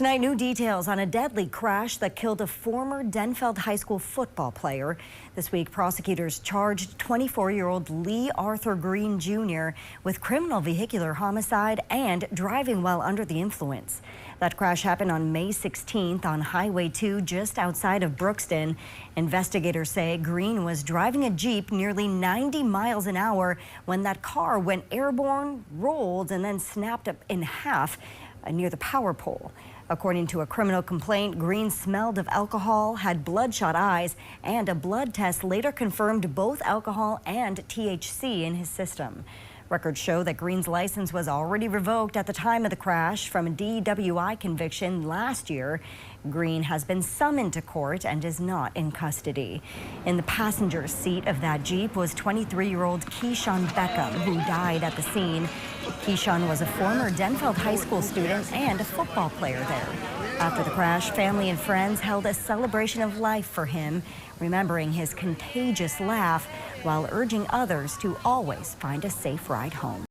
Tonight, new details on a deadly crash that killed a former Denfeld High School football player. This week, prosecutors charged 24-year-old Lee Arthur Green Jr. with criminal vehicular homicide and driving while under the influence. That crash happened on May 16th on Highway 2 just outside of Brookston. Investigators say Green was driving a Jeep nearly 90 miles an hour when that car went airborne, rolled, and then snapped up in half near the power pole. According to a criminal complaint, Green smelled of alcohol, had bloodshot eyes, and a blood test later confirmed both alcohol and THC in his system. Records show that Green's license was already revoked at the time of the crash from a DWI conviction last year. Green has been summoned to court and is not in custody. In the passenger seat of that Jeep was 23-year-old Keyshawn Beckom, who died at the scene. Keyshawn was a former Denfeld High School student and a football player there. After the crash, family and friends held a celebration of life for him, remembering his contagious laugh while urging others to always find a safe ride home.